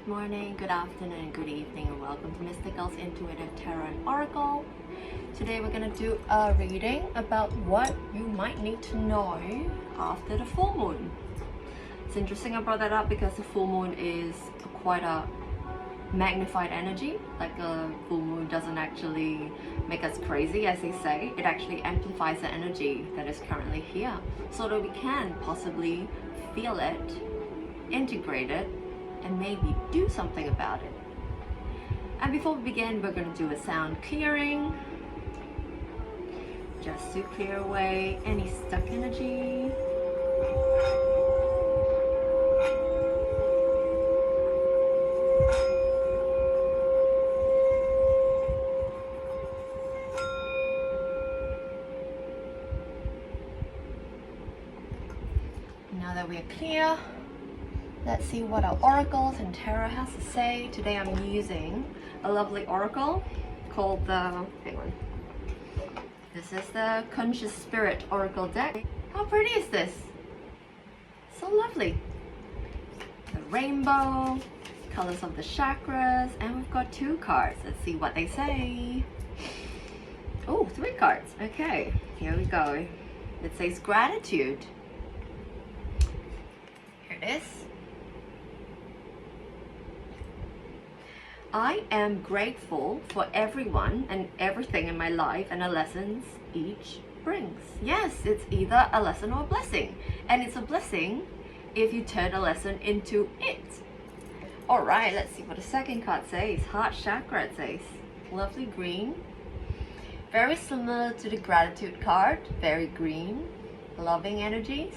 morning, good afternoon, good evening, and welcome to Mystigal's Intuitive Tarot and Oracle. Today we're going to do a reading about what you might need to know after the full moon. It's interesting I brought that up because the full moon is quite a magnified energy. Like a full moon doesn't actually make us crazy, as they say. It actually amplifies the energy that is currently here so that we can possibly feel it, integrate it, and maybe do something about it. And before we begin, we're going to do a sound clearing just to clear away any stuck energy. Now that we're clear, let's see what our oracles and tarot has to say. Today I'm using a lovely oracle called the, hang on, this is the Conscious Spirit Oracle deck. How pretty is this? So lovely. The rainbow, colors of the chakras, and we've got 2 cards. Let's see what they say. Oh, 3 cards. Okay, here we go. It says gratitude. Here it is. I am grateful for everyone and everything in my life and the lessons each brings. Yes, it's either a lesson or a blessing. And it's a blessing if you turn a lesson into it. Alright, let's see what the second card says. Heart chakra, it says. Lovely green. Very similar to the gratitude card. Very green. Loving energies.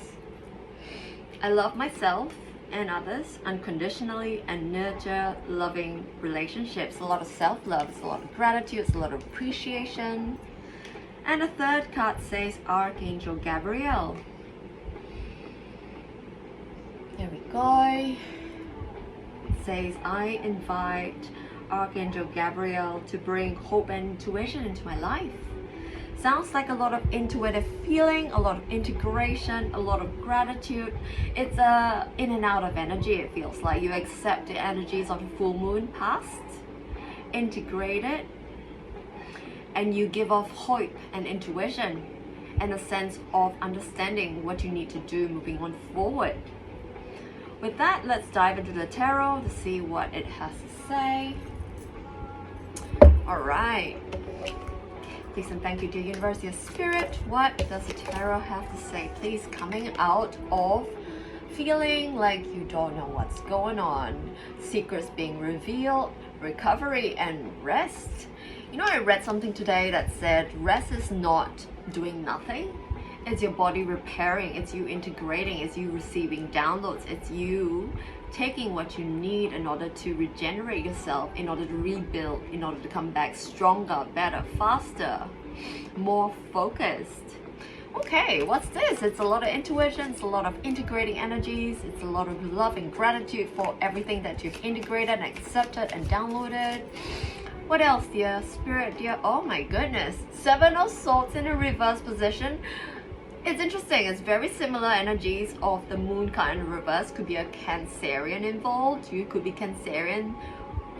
I love myself and others unconditionally and nurture loving relationships. A lot of self-love, it's a lot of gratitude, it's a lot of appreciation. And the third card says Archangel Gabriel. There we go. It says I invite Archangel Gabriel to bring hope and intuition into my life. Sounds like a lot of intuitive feeling, a lot of integration, a lot of gratitude. It's a in and out of energy. It feels like you accept the energies of the full moon past, integrate it, and you give off hope and intuition and a sense of understanding what you need to do moving on forward. With that, let's dive into the tarot to see what it has to say. All right. Please and thank you to Universe, dear Spirit. What does the tarot have to say? Please, coming out of feeling like you don't know what's going on, secrets being revealed, recovery and rest. You know, I read something today that said rest is not doing nothing. It's your body repairing, it's you integrating, it's you receiving downloads, it's you taking what you need in order to regenerate yourself, in order to rebuild, in order to come back stronger, better, faster, more focused. Okay, what's this? It's a lot of intuition, it's a lot of integrating energies, it's a lot of love and gratitude for everything that you've integrated and accepted and downloaded. What else, dear Spirit, dear? Oh my goodness. 7 of Swords in a reverse position. It's interesting, it's very similar energies of the moon card in reverse. Could be a Cancerian involved. You could be Cancerian.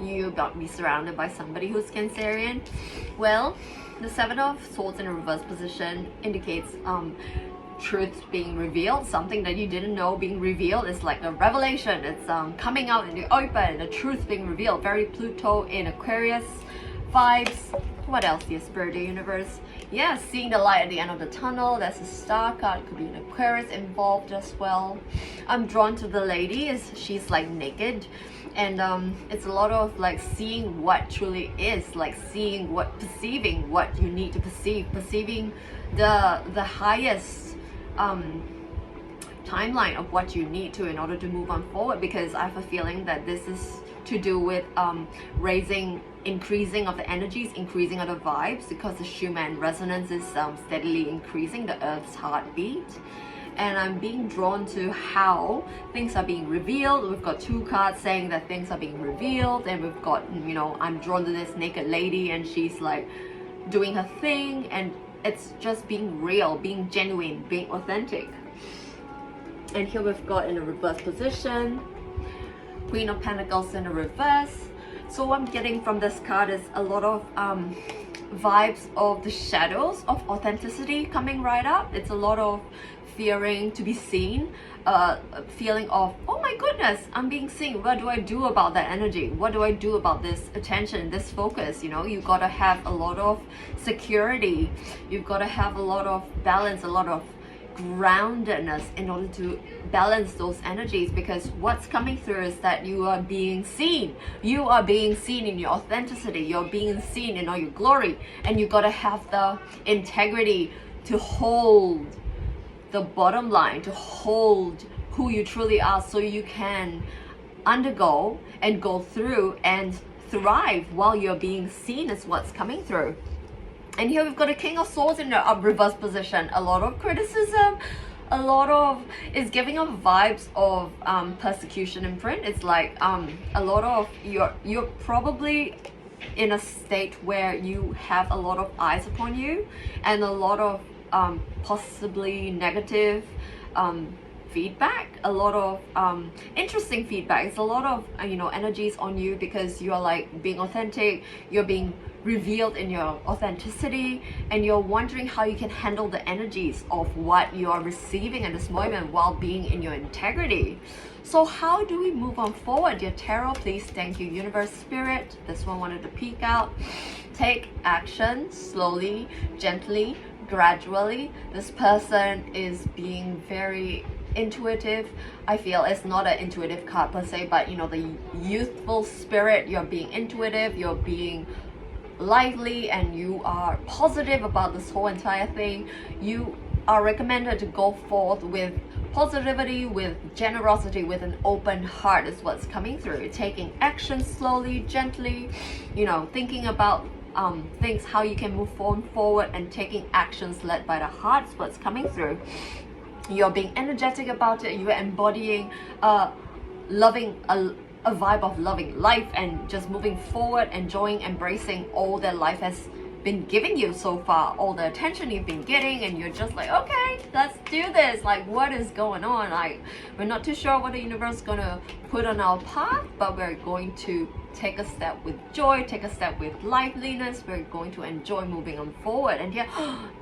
You might be surrounded by somebody who's Cancerian. Well, the 7 of Swords in a reverse position indicates truth being revealed. Something that you didn't know being revealed. It's like a revelation. It's coming out in the open. The truth being revealed. Very Pluto in Aquarius vibes. What else, dear Spirit, dear Universe? Yeah, seeing the light at the end of the tunnel. There's a star card. Could be an Aquarius involved as well. I'm drawn to the lady. She's like naked, and it's a lot of like seeing what truly is, like seeing what, perceiving what you need to perceive, perceiving the highest timeline of what you need to in order to move on forward. Because I have a feeling that this is to do with increasing of the energies, increasing of the vibes, because the Schumann resonance is steadily increasing, the Earth's heartbeat. And I'm being drawn to how things are being revealed. We've got 2 cards saying that things are being revealed, and we've got, you know, I'm drawn to this naked lady and she's like doing her thing, and it's just being real, being genuine, being authentic. And here we've got in a reverse position Queen of Pentacles in the reverse. So what I'm getting from this card is a lot of vibes of the shadows of authenticity coming right up. It's a lot of fearing to be seen, feeling of, oh my goodness, I'm being seen. What do I do about that energy? What do I do about this attention, this focus? You know, you gotta have a lot of security. You've got to have a lot of balance, a lot of groundedness in order to balance those energies, because what's coming through is that you are being seen. You are being seen in your authenticity. You're being seen in all your glory, and you got to have the integrity to hold the bottom line, to hold who you truly are, so you can undergo and go through and thrive while you're being seen is what's coming through. And here we've got a King of Swords in the reverse position. A lot of criticism, a lot of, it's giving off vibes of persecution imprint. It's like a lot of, you're probably in a state where you have a lot of eyes upon you, and a lot of possibly negative feedback, a lot of interesting feedback. It's a lot of energies on you, because you're like being authentic, you're being revealed in your authenticity, and you're wondering how you can handle the energies of what you are receiving at this moment while being in your integrity. So how do we move on forward, dear Tarot? Please, thank you, Universe, Spirit. This one wanted to peek out. Take action slowly, gently, gradually. This person is being very intuitive. I feel it's not an intuitive card per se, but the youthful spirit, you're being intuitive, you're being lively, and you are positive about this whole entire thing. You are recommended to go forth with positivity, with generosity, with an open heart is what's coming through. Taking action slowly, gently, thinking about things, how you can move forward, and taking actions led by the heart is what's coming through. You're being energetic about it. You're embodying a vibe of loving life and just moving forward, enjoying, embracing all that life has been giving you so far, all the attention you've been getting, and you're just like, okay, let's do this. Like, what is going on? Like, we're not too sure what the universe is gonna put on our path, but we're going to take a step with joy, take a step with liveliness. We're going to enjoy moving on forward. And yeah,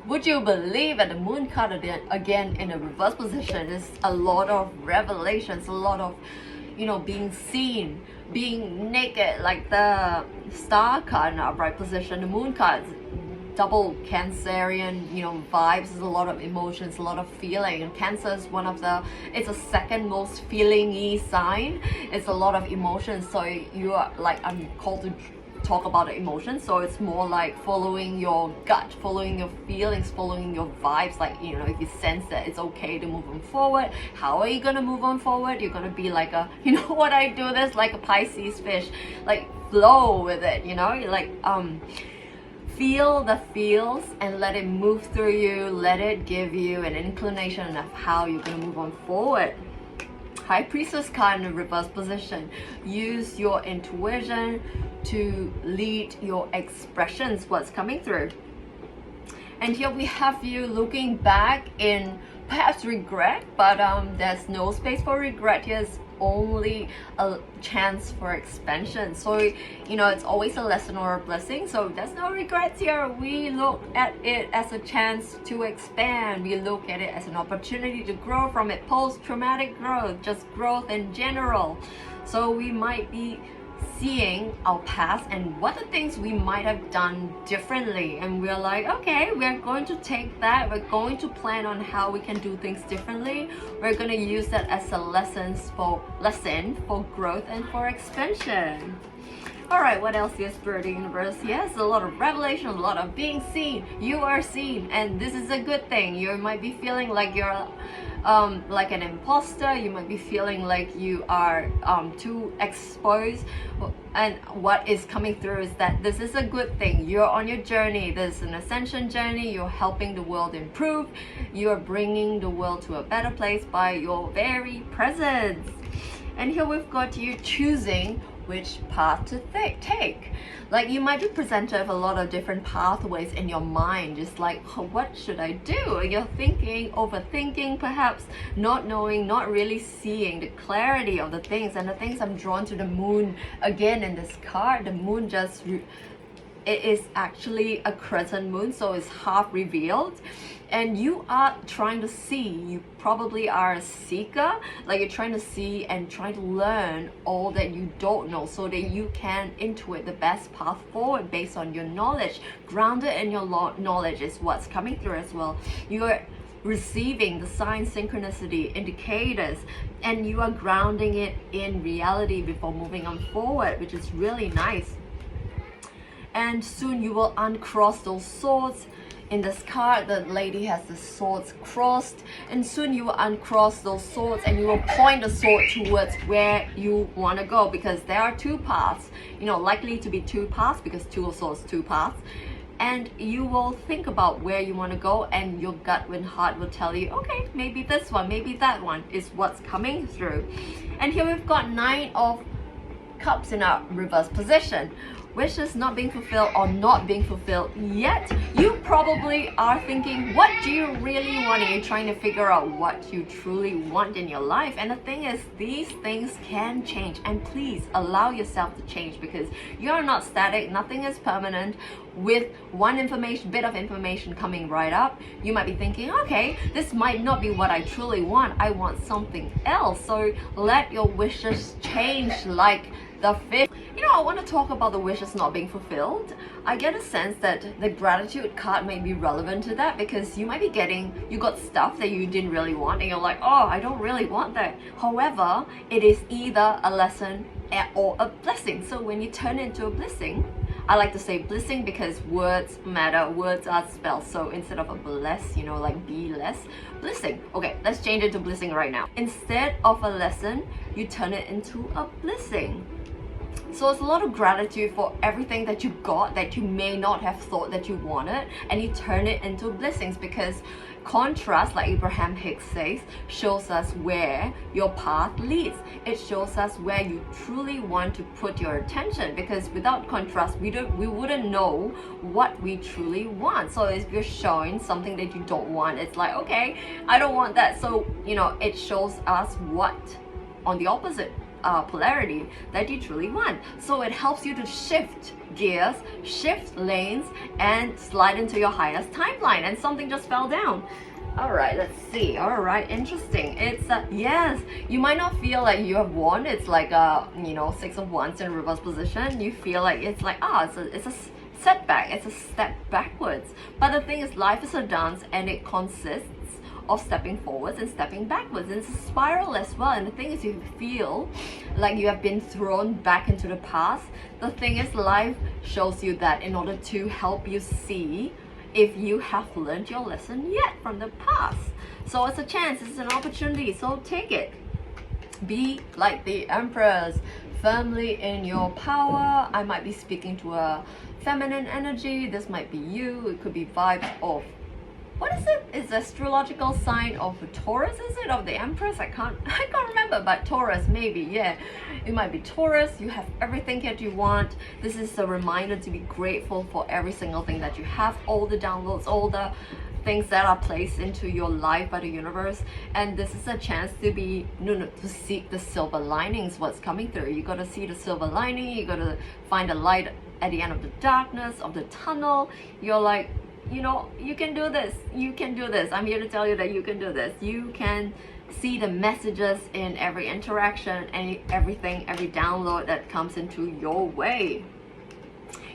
would you believe that the moon card again in a reverse position is a lot of revelations, a lot of being seen, being naked, like the star card in the upright position. The moon card, double Cancerian, vibes, is a lot of emotions, a lot of feeling. And Cancer is it's a second most feeling-y sign. It's a lot of emotions. So you are like, I'm called to talk about the emotions, so it's more like following your gut, following your feelings, following your vibes. Like, if you sense that it's okay to move on forward, how are you gonna move on forward? You're gonna be like a, what I do this, like a Pisces fish, like flow with it, you're like feel the feels and let it move through you, let it give you an inclination of how you're gonna move on forward. High Priestess card in the reverse position. Use your intuition to lead your expressions, what's coming through. And here we have you looking back in perhaps regret, but there's no space for regret. Here's only a chance for expansion. So it's always a lesson or a blessing, so there's no regrets here. We look at it as a chance to expand. We look at it as an opportunity to grow from it. Post-traumatic growth, just growth in general. So we might be seeing our past and what the things we might have done differently, and we're like, okay, we're going to take that, we're going to plan on how we can do things differently. We're going to use that as a lesson for growth and for expansion. All right, what else is Spirit Universe? Yes, a lot of revelation, a lot of being seen. You are seen, and this is a good thing. You might be feeling like you're like an imposter. You might be feeling like you are too exposed, and what is coming through is that this is a good thing. You're on your journey. This is an ascension journey. You're helping the world improve. You're bringing the world to a better place by your very presence. And here we've got you choosing which path to take. Like you might be presented with a lot of different pathways in your mind, just like, oh, what should I do? And you're thinking, overthinking, perhaps not knowing, not really seeing the clarity of the things. And the things I'm drawn to the moon again in this card. The moon just it is actually a crescent moon, so it's half revealed, and you are trying to see. You probably are a seeker, like you're trying to see and trying to learn all that you don't know so that you can intuit the best path forward based on your knowledge. Grounded in your knowledge is what's coming through as well. You're receiving the signs, synchronicity, indicators, and you are grounding it in reality before moving on forward, which is really nice. And soon you will uncross those swords. In this card, the lady has the swords crossed, and soon you will uncross those swords and you will point the sword towards where you want to go, because there are two paths, likely to be two paths, because two of swords, two paths. And you will think about where you want to go, and your gut and heart will tell you, okay, maybe this one, maybe that one is what's coming through. And here we've got 9 of Cups in our reverse position. Wishes not being fulfilled or not being fulfilled yet. You probably are thinking, what do you really want? And you're trying to figure out what you truly want in your life. And the thing is, these things can change, and please allow yourself to change, because you're not static. Nothing is permanent. With one bit of information coming right up, you might be thinking, okay, this might not be what I truly want. I want something else. So let your wishes change like the fish. I want to talk about the wishes not being fulfilled. I get a sense that the gratitude card may be relevant to that, because you might be you got stuff that you didn't really want, and you're like, oh, I don't really want that. However, it is either a lesson or a blessing. So when you turn it into a blessing, I like to say blessing because words matter, words are spells. So instead of a bless, like be less, blessing. Okay, let's change it to blessing right now. Instead of a lesson, you turn it into a blessing. So it's a lot of gratitude for everything that you got that you may not have thought that you wanted, and you turn it into blessings, because contrast, like Abraham Hicks says, shows us where your path leads. It shows us where you truly want to put your attention, because without contrast, we wouldn't know what we truly want. So if you're showing something that you don't want, it's like, okay, I don't want that. So it shows us what on the opposite polarity that you truly want. So it helps you to shift gears, shift lanes, and slide into your highest timeline. And something just fell down. All right, let's see. All right, interesting. It's yes, you might not feel like you have won. It's like a 6 of Wands in reverse position. You feel like it's like it's a setback. It's a step backwards. But the thing is, life is a dance, and it consists of stepping forwards and stepping backwards, and it's a spiral as well. And the thing is, you feel like you have been thrown back into the past. The thing is, life shows you that in order to help you see if you have learned your lesson yet from the past. So it's a chance, it's an opportunity, so take it. Be like the Empress, firmly in your power. I might be speaking to a feminine energy. This might be you. It could be vibes of, what is it? It's astrological sign of Taurus, is it? Of the Empress? I can't remember, but Taurus, maybe, yeah. It might be Taurus. You have everything that you want. This is a reminder to be grateful for every single thing that you have, all the downloads, all the things that are placed into your life by the universe. And this is a chance to be to seek the silver linings, what's coming through. You gotta see the silver lining. You gotta find the light at the end of the darkness of the tunnel. You're like, you can do this. You can do this. I'm here to tell you that you can do this. You can see the messages in every interaction and everything, every download that comes into your way.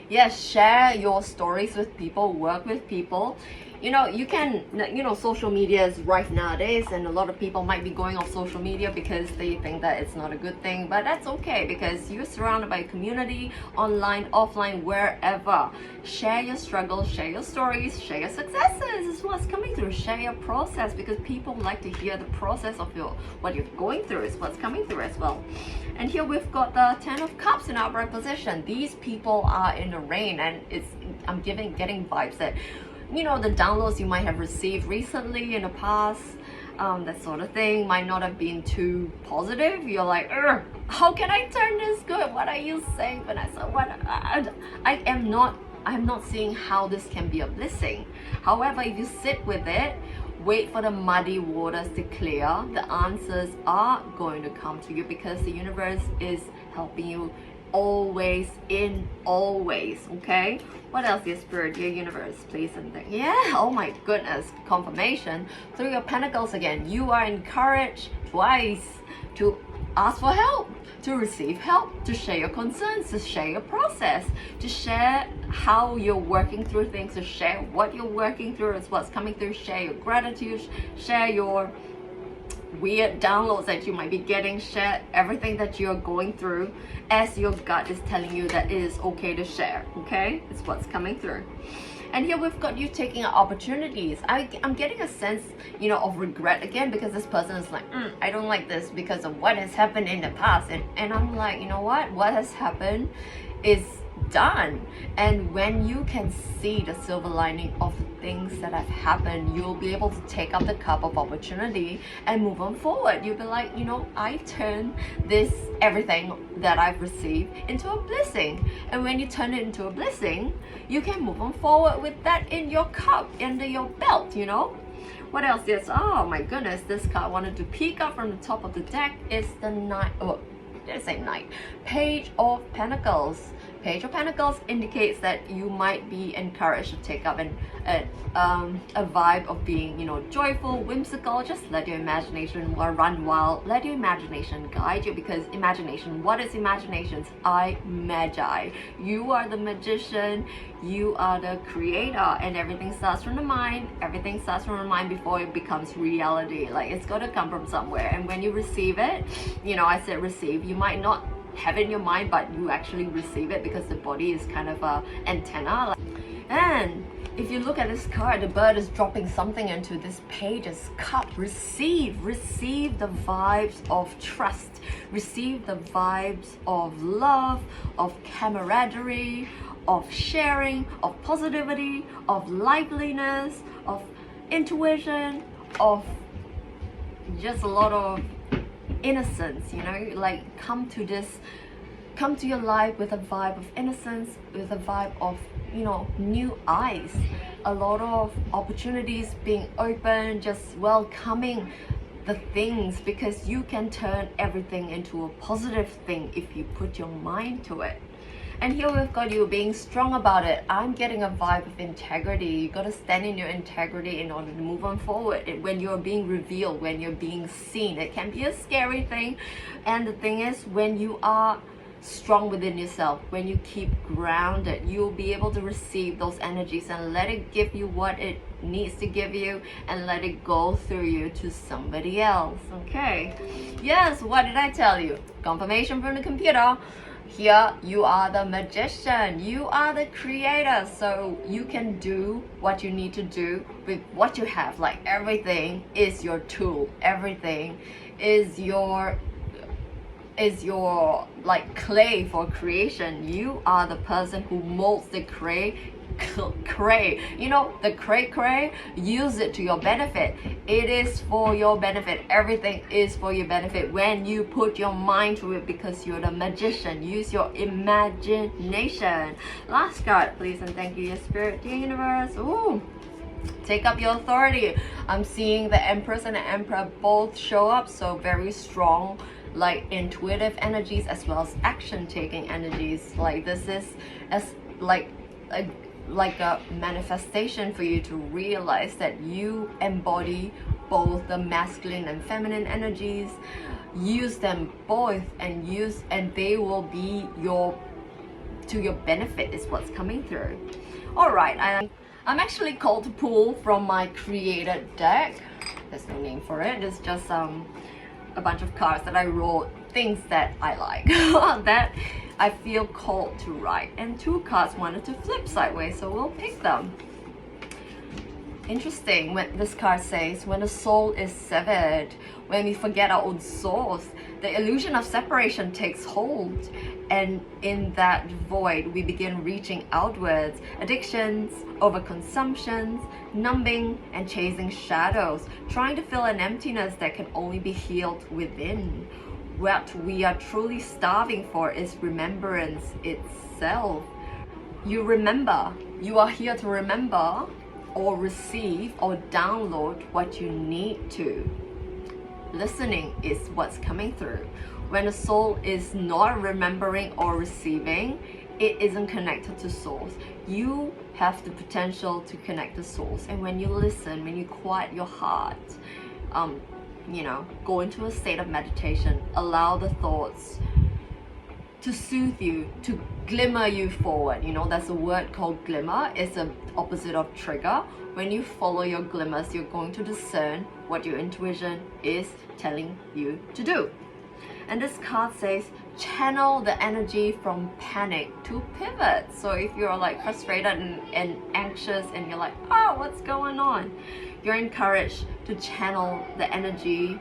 Yes, share your stories with people, work with people. You can, social media is rife nowadays, and a lot of people might be going off social media because they think that it's not a good thing, but that's okay, because you're surrounded by a community, online, offline, wherever. Share your struggles, share your stories, share your successes. This is what's coming through. Share your process, because people like to hear the process of what you're going through is what's coming through as well. And here we've got the 10 of Cups in upright position. These people are in the rain, and I'm getting vibes that the downloads you might have received recently in the past, that sort of thing might not have been too positive. You're like, how can I turn this good? What are you saying, Vanessa? I'm not seeing how this can be a blessing. However, if you sit with it, wait for the muddy waters to clear, the answers are going to come to you, because the universe is helping you always, in always. Okay, what else, dear spirit, dear universe, please and thank. Yeah, oh my goodness, confirmation. Through your pentacles again, you are encouraged twice to ask for help, to receive help, to share your concerns, to share your process, to share how you're working through things, to share what you're working through, is what's coming through, share your gratitude, share your weird downloads that you might be getting, share everything that you're going through as your gut is telling you that it is okay to share. Okay, it's what's coming through. And here we've got you taking opportunities. I'm getting a sense, you know, of regret again, because this person is like, I don't like this because of what has happened in the past. And I'm like, you know what has happened is done. And when you can see the silver lining of the things that have happened, you'll be able to take up the cup of opportunity and move on forward. You'll be like, you know, I turn this everything that I've received into a blessing. And when you turn it into a blessing, you can move on forward with that in your cup, under your belt, you know. What else? Yes, oh my goodness, this card I wanted to peek up from the top of the deck is the Knight, did I say Knight? Page of Pentacles. Page of Pentacles indicates that you might be encouraged to take up a vibe of being, you know, joyful, whimsical. Just let your imagination run wild. Let your imagination guide you, because imagination, what is imagination? Magi. You are the magician. You are the creator, and everything starts from the mind. Everything starts from the mind before it becomes reality. Like, it's got to come from somewhere. And when you receive it, you know, I said receive. You might not have it in your mind, but you actually receive it, because the body is kind of a antenna. And if you look at this card, the bird is dropping something into this page's cup. Receive the vibes of trust, receive the vibes of love, of camaraderie, of sharing, of positivity, of liveliness, of intuition, of just a lot of innocence, you know. Like, come to your life with a vibe of innocence, with a vibe of, you know, new eyes, a lot of opportunities being open, just welcoming the things, because you can turn everything into a positive thing if you put your mind to it. And here we've got you being strong about it. I'm getting a vibe of integrity. You got to stand in your integrity in order to move on forward. When you're being revealed, when you're being seen, it can be a scary thing. And the thing is, when you are strong within yourself, when you keep grounded, you'll be able to receive those energies and let it give you what it needs to give you, and let it go through you to somebody else. Okay, yes, what did I tell you? Confirmation from the computer. Here, you are the magician, you are the creator, so you can do what you need to do with what you have. Like, everything is your tool, everything is your like clay for creation. You are the person who molds the clay, you know, the cray, use it to your benefit. It is for your benefit. Everything is for your benefit when you put your mind to it, because you're the magician. Use your imagination. Last card, please and thank you, your spirit, dear universe. Ooh, take up your authority. I'm seeing the Empress and the Emperor both show up, so very strong, like intuitive energies as well as action taking energies. Like, this is as like a manifestation for you to realize that you embody both the masculine and feminine energies. Use them both, and they will be to your benefit, is what's coming through. All right, I'm actually called to pull from my created deck. There's no name for it. It's just a bunch of cards that I wrote, things that I like that I feel called to write, and two cards wanted to flip sideways, so we'll pick them. Interesting when this card says, when the soul is severed, when we forget our own source, the illusion of separation takes hold. And in that void, we begin reaching outwards. Addictions, overconsumptions, numbing, and chasing shadows, trying to fill an emptiness that can only be healed within. What we are truly starving for is remembrance itself. You remember. You are here to remember or receive or download what you need to. Listening is what's coming through. When the soul is not remembering or receiving, it isn't connected to source. You have the potential to connect to source. And when you listen, when you quiet your heart, go into a state of meditation, allow the thoughts to soothe you, to glimmer you forward. That's a word called glimmer. It's the opposite of trigger. When you follow your glimmers, you're going to discern what your intuition is telling you to do. And this card says, channel the energy from panic to pivot. So if you're like frustrated and anxious and you're like, oh, what's going on? You're encouraged to channel the energy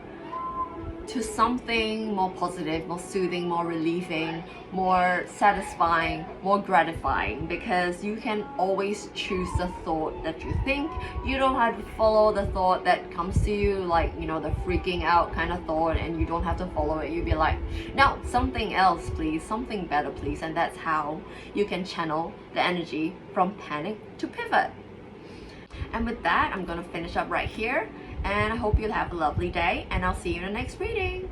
to something more positive, more soothing, more relieving, more satisfying, more gratifying, because you can always choose the thought that you think. You don't have to follow the thought that comes to you, like, the freaking out kind of thought, and you don't have to follow it. You'll be like, no, something else please, something better please. And that's how you can channel the energy from panic to pivot. And with that, I'm gonna finish up right here. And I hope you'll have a lovely day, and I'll see you in the next reading.